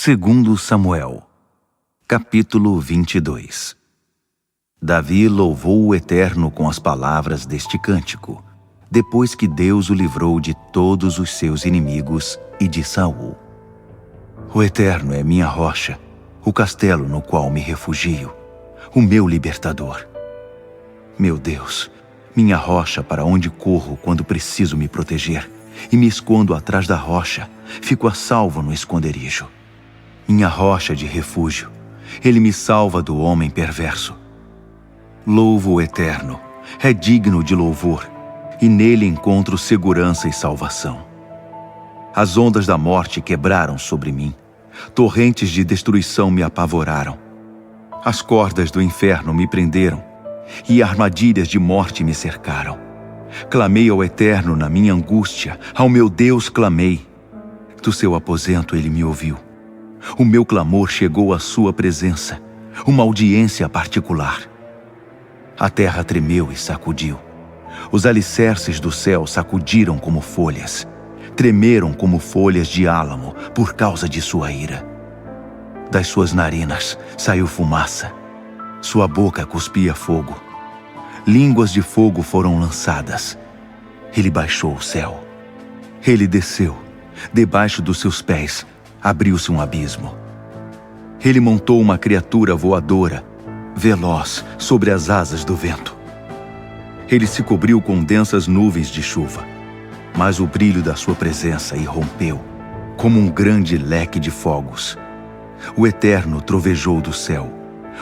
Segundo Samuel, capítulo 22. Davi louvou o Eterno com as palavras deste cântico, depois que Deus o livrou de todos os seus inimigos e de Saul. O Eterno é minha rocha, o castelo no qual me refugio, o meu libertador. Meu Deus, minha rocha para onde corro quando preciso me proteger, e me escondo atrás da rocha, fico a salvo no esconderijo. Minha rocha de refúgio, ele me salva do homem perverso. Louvo o Eterno, é digno de louvor, e nele encontro segurança e salvação. As ondas da morte quebraram sobre mim, torrentes de destruição me apavoraram. As cordas do inferno me prenderam, e armadilhas de morte me cercaram. Clamei ao Eterno na minha angústia, ao meu Deus clamei. Do seu aposento ele me ouviu. O meu clamor chegou à sua presença, uma audiência particular. A terra tremeu e sacudiu. Os alicerces do céu sacudiram como folhas, tremeram como folhas de álamo por causa de sua ira. Das suas narinas saiu fumaça, sua boca cuspia fogo. Línguas de fogo foram lançadas. Ele baixou o céu. Ele desceu. Debaixo dos seus pés abriu-se um abismo. Ele montou uma criatura voadora, veloz sobre as asas do vento. Ele se cobriu com densas nuvens de chuva, mas o brilho da sua presença irrompeu, como um grande leque de fogos. O Eterno trovejou do céu.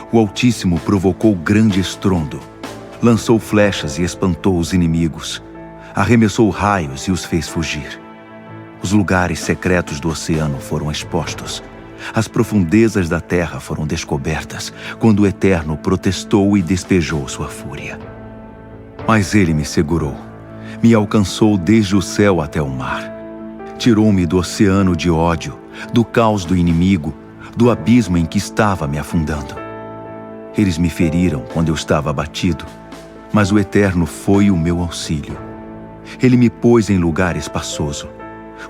O Altíssimo provocou grande estrondo. Lançou flechas e espantou os inimigos. Arremessou raios e os fez fugir. Os lugares secretos do oceano foram expostos. As profundezas da terra foram descobertas quando o Eterno protestou e despejou sua fúria. Mas ele me segurou, me alcançou desde o céu até o mar. Tirou-me do oceano de ódio, do caos do inimigo, do abismo em que estava me afundando. Eles me feriram quando eu estava abatido, mas o Eterno foi o meu auxílio. Ele me pôs em lugar espaçoso.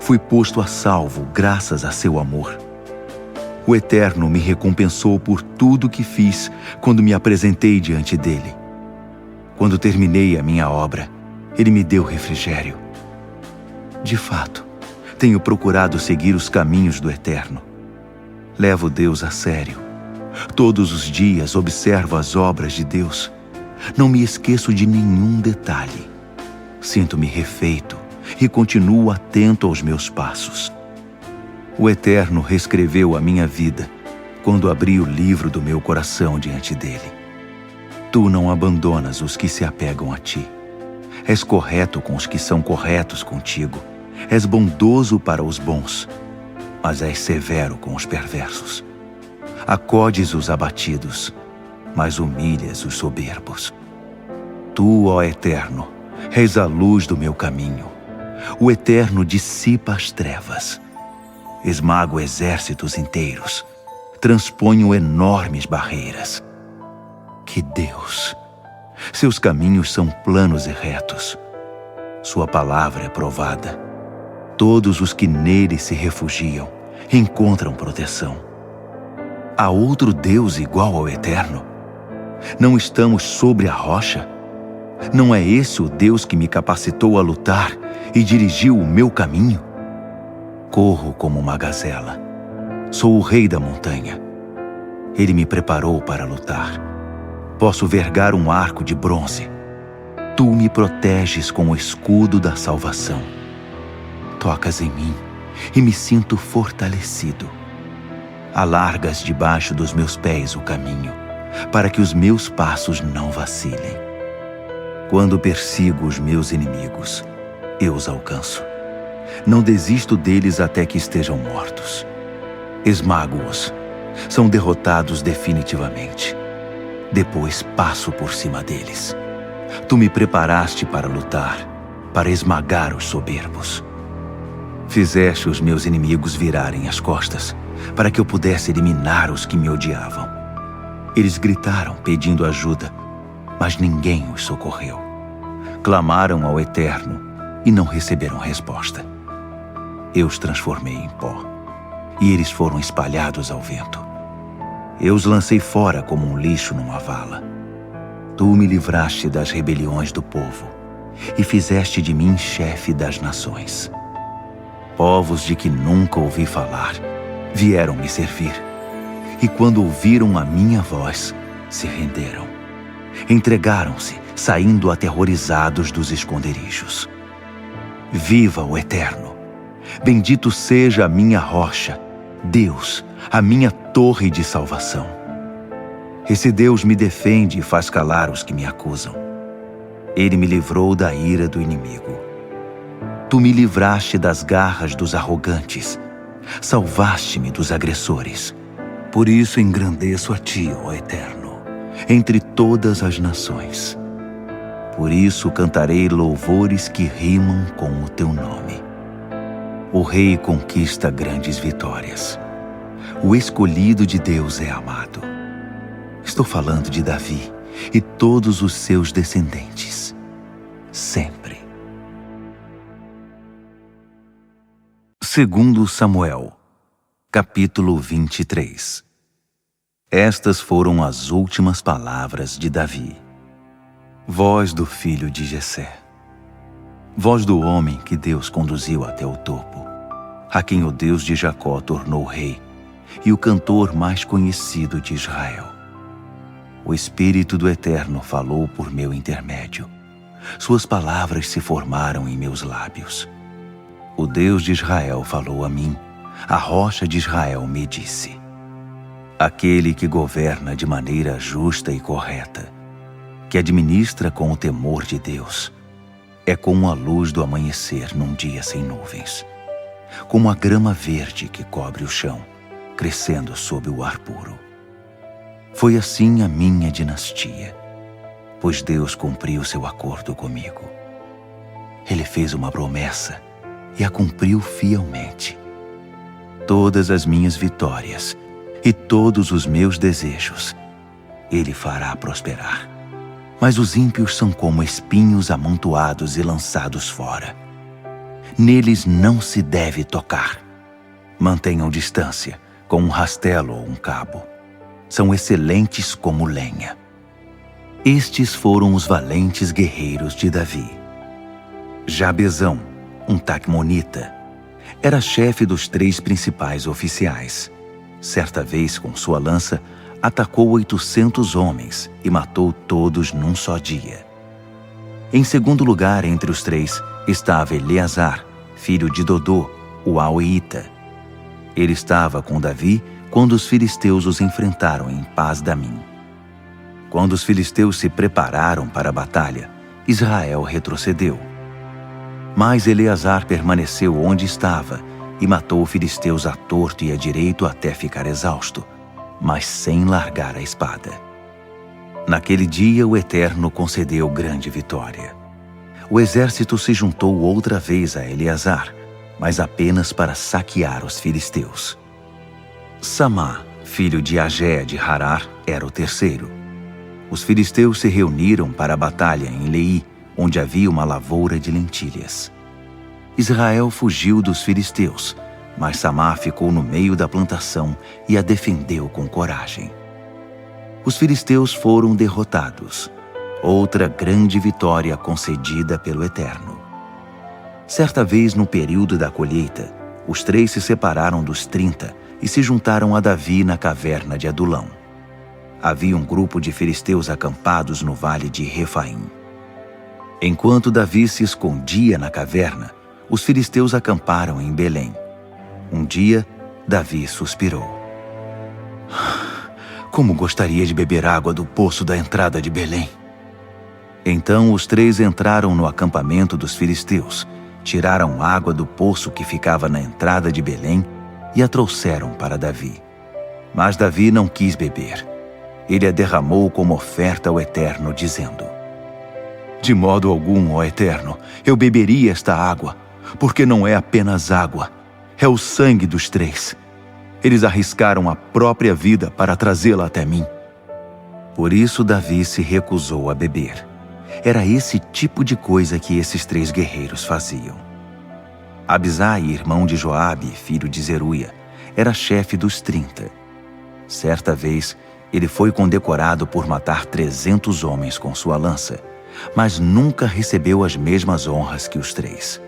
Fui posto a salvo graças a seu amor. O Eterno me recompensou por tudo que fiz quando me apresentei diante dele. Quando terminei a minha obra, ele me deu refrigério. De fato, tenho procurado seguir os caminhos do Eterno. Levo Deus a sério. Todos os dias observo as obras de Deus. Não me esqueço de nenhum detalhe. Sinto-me refeito e continuo atento aos meus passos. O Eterno reescreveu a minha vida quando abri o livro do meu coração diante dele. Tu não abandonas os que se apegam a ti. És correto com os que são corretos contigo. És bondoso para os bons, mas és severo com os perversos. Acodes os abatidos, mas humilhas os soberbos. Tu, ó Eterno, és a luz do meu caminho. O Eterno dissipa as trevas. Esmago exércitos inteiros. Transponho enormes barreiras. Que Deus! Seus caminhos são planos e retos. Sua palavra é provada. Todos os que nele se refugiam encontram proteção. Há outro Deus igual ao Eterno? Não estamos sobre a rocha? Não é esse o Deus que me capacitou a lutar e dirigiu o meu caminho? Corro como uma gazela. Sou o rei da montanha. Ele me preparou para lutar. Posso vergar um arco de bronze. Tu me proteges com o escudo da salvação. Tocas em mim e me sinto fortalecido. Alargas debaixo dos meus pés o caminho, para que os meus passos não vacilem. Quando persigo os meus inimigos, eu os alcanço. Não desisto deles até que estejam mortos. Esmago-os. São derrotados definitivamente. Depois passo por cima deles. Tu me preparaste para lutar, para esmagar os soberbos. Fizeste os meus inimigos virarem as costas, para que eu pudesse eliminar os que me odiavam. Eles gritaram pedindo ajuda, mas ninguém os socorreu. Clamaram ao Eterno e não receberam resposta. Eu os transformei em pó. e eles foram espalhados ao vento. Eu os lancei fora como um lixo numa vala. Tu me livraste das rebeliões do povo e fizeste de mim chefe das nações. Povos de que nunca ouvi falar vieram me servir, e quando ouviram a minha voz, se renderam. Entregaram-se, saindo aterrorizados dos esconderijos. Viva o Eterno! Bendito seja a minha rocha, Deus, a minha torre de salvação. Esse Deus me defende e faz calar os que me acusam. Ele me livrou da ira do inimigo. Tu me livraste das garras dos arrogantes, salvaste-me dos agressores. Por isso engrandeço a ti, ó Eterno, entre todas as nações. Por isso cantarei louvores que rimam com o teu nome. O rei conquista grandes vitórias. O escolhido de Deus é amado. Estou falando de Davi e todos os seus descendentes, sempre. Segundo Samuel, capítulo 23. Estas foram as últimas palavras de Davi. Voz do filho de Jessé. Voz do homem que Deus conduziu até o topo, a quem o Deus de Jacó tornou rei e o cantor mais conhecido de Israel. O Espírito do Eterno falou por meu intermédio. Suas palavras se formaram em meus lábios. O Deus de Israel falou a mim. A rocha de Israel me disse: aquele que governa de maneira justa e correta, que administra com o temor de Deus, é como a luz do amanhecer num dia sem nuvens, como a grama verde que cobre o chão, crescendo sob o ar puro. Foi assim a minha dinastia, pois Deus cumpriu seu acordo comigo. Ele fez uma promessa e a cumpriu fielmente. Todas as minhas vitórias e todos os meus desejos Ele fará prosperar. Mas os ímpios são como espinhos amontoados e lançados fora. Neles não se deve tocar. Mantenham distância com um rastelo ou um cabo. São excelentes como lenha. Estes foram os valentes guerreiros de Davi. Jabezão, um taqumonita, era chefe dos 3 principais oficiais. Certa vez, com sua lança, atacou 800 homens e matou todos num só dia. Em segundo lugar entre os 3 estava Eleazar, filho de Dodô, o Aueita. Ele estava com Davi quando os filisteus os enfrentaram em Pas-damim. Quando os filisteus se prepararam para a batalha, Israel retrocedeu. Mas Eleazar permaneceu onde estava e matou filisteus à torto e à direito até ficar exausto, mas sem largar a espada. Naquele dia o Eterno concedeu grande vitória. O exército se juntou outra vez a Eleazar, mas apenas para saquear os filisteus. Samá, filho de Agé de Harar, era o terceiro. Os filisteus se reuniram para a batalha em Leí, onde havia uma lavoura de lentilhas. Israel fugiu dos filisteus, mas Samá ficou no meio da plantação e a defendeu com coragem. Os filisteus foram derrotados. Outra grande vitória concedida pelo Eterno. Certa vez, no período da colheita, os 3 se separaram dos 30 e se juntaram a Davi na caverna de Adulão. Havia um grupo de filisteus acampados no vale de Refaim. Enquanto Davi se escondia na caverna, os filisteus acamparam em Belém. Um dia, Davi suspirou. Como gostaria de beber água do poço da entrada de Belém. Então os 3 entraram no acampamento dos filisteus, tiraram água do poço que ficava na entrada de Belém e a trouxeram para Davi. Mas Davi não quis beber. Ele a derramou como oferta ao Eterno, dizendo: de modo algum, ó Eterno, eu beberia esta água, porque não é apenas água, é o sangue dos 3. Eles arriscaram a própria vida para trazê-la até mim. Por isso Davi se recusou a beber. Era esse tipo de coisa que esses 3 guerreiros faziam. Abisai, irmão de Joabe, filho de Zeruia, era chefe dos 30. Certa vez, ele foi condecorado por matar 300 homens com sua lança, mas nunca recebeu as mesmas honras que os 3.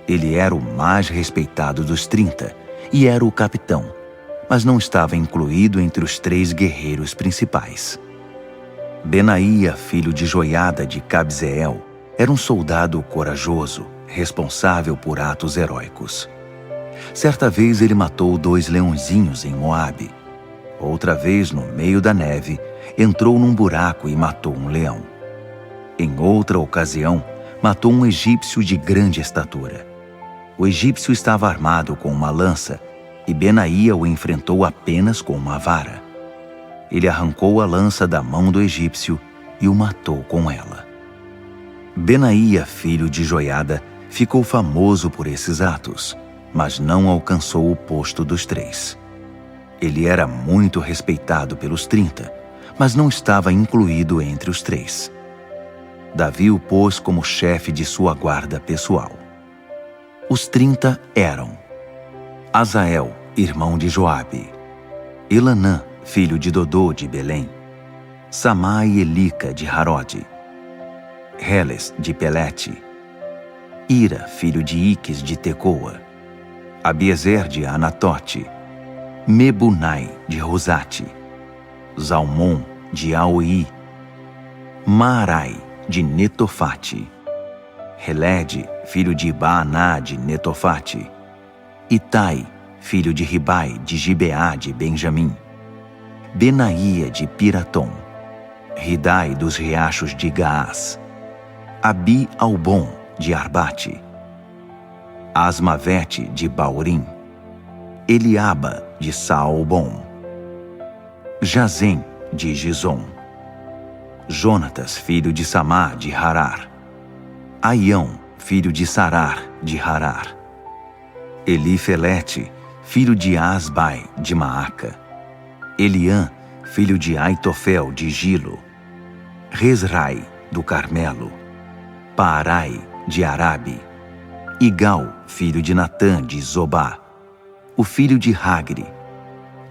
Ele era o mais respeitado dos 30 e era o capitão, mas não estava incluído entre os 3 guerreiros principais. Benaía, filho de Joiada de Cabzeel, era um soldado corajoso, responsável por atos heróicos. Certa vez ele matou 2 leõezinhos em Moabe. Outra vez, no meio da neve, entrou num buraco e matou um leão. Em outra ocasião, matou um egípcio de grande estatura. O egípcio estava armado com uma lança e Benaía o enfrentou apenas com uma vara. Ele arrancou a lança da mão do egípcio e o matou com ela. Benaía, filho de Joiada, ficou famoso por esses atos, mas não alcançou o posto dos 3. Ele era muito respeitado pelos 30, mas não estava incluído entre os 3. Davi o pôs como chefe de sua guarda pessoal. Os 30 eram Azael, irmão de Joabe, Elanã, filho de Dodô de Belém, Samá e Elica de Harode, Heles de Pelete, Ira, filho de Iques de Tecoa, Abiezer de Anatote, Mebunai de Rosate, Zalmon de Aoi, Maarai de Netofate, Helede, filho de Baaná de Netofate, Itai, filho de Ribai de Gibeá de Benjamim, Benaía de Piratom, Ridai dos riachos de Gaás, Abi-Albon de Arbate, Asmavete de Baurim, Eliaba de Saalbom, Jazem de Gizom, Jonatas, filho de Samá de Harar, Aião, filho de Sarar de Harar, Elifelete, filho de Asbai de Maaca, Eliã, filho de Aitofel de Gilo, Resrai do Carmelo, Paarai de Arabe, Igal, filho de Natã de Zobá, o filho de Hagri,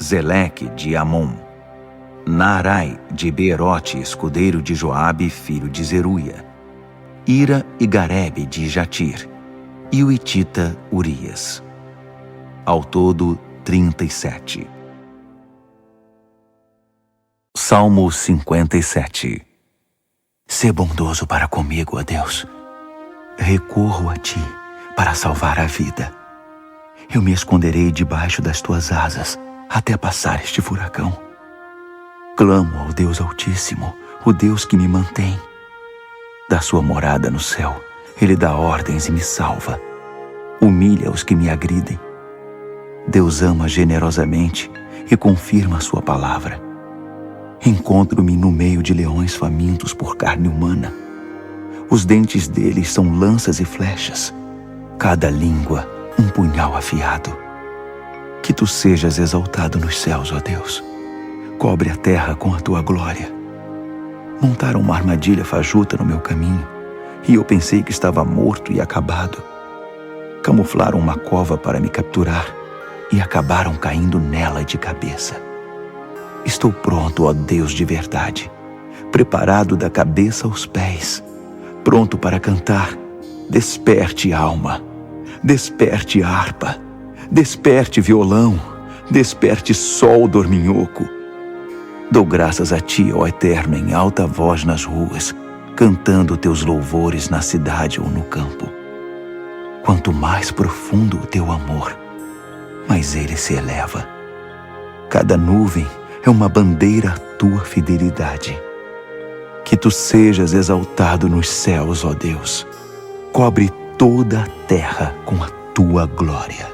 Zeleque de Amon, Naarai de Beerote, escudeiro de Joabe, filho de Zeruia, Ira e Garebe de Jatir, e o hitita Urias. Ao todo, 37. Salmo 57. Sê bondoso para comigo, ó Deus. Recorro a Ti para salvar a vida. Eu me esconderei debaixo das Tuas asas até passar este furacão. Clamo ao Deus Altíssimo, o Deus que me mantém. Da sua morada no céu, Ele dá ordens e me salva. Humilha os que me agridem. Deus ama generosamente e confirma a sua palavra. Encontro-me no meio de leões famintos por carne humana. Os dentes deles são lanças e flechas, cada língua um punhal afiado. Que Tu sejas exaltado nos céus, ó Deus. Cobre a terra com a Tua glória. Montaram uma armadilha fajuta no meu caminho, e eu pensei que estava morto e acabado. Camuflaram uma cova para me capturar, e acabaram caindo nela de cabeça. Estou pronto, ó Deus de verdade, preparado da cabeça aos pés, pronto para cantar. Desperte, alma, desperte, harpa, desperte, violão, desperte, sol dorminhoco. Dou graças a Ti, ó Eterno, em alta voz nas ruas, cantando Teus louvores na cidade ou no campo. Quanto mais profundo o Teu amor, mais ele se eleva. Cada nuvem é uma bandeira à Tua fidelidade. Que Tu sejas exaltado nos céus, ó Deus. Cobre toda a terra com a Tua glória.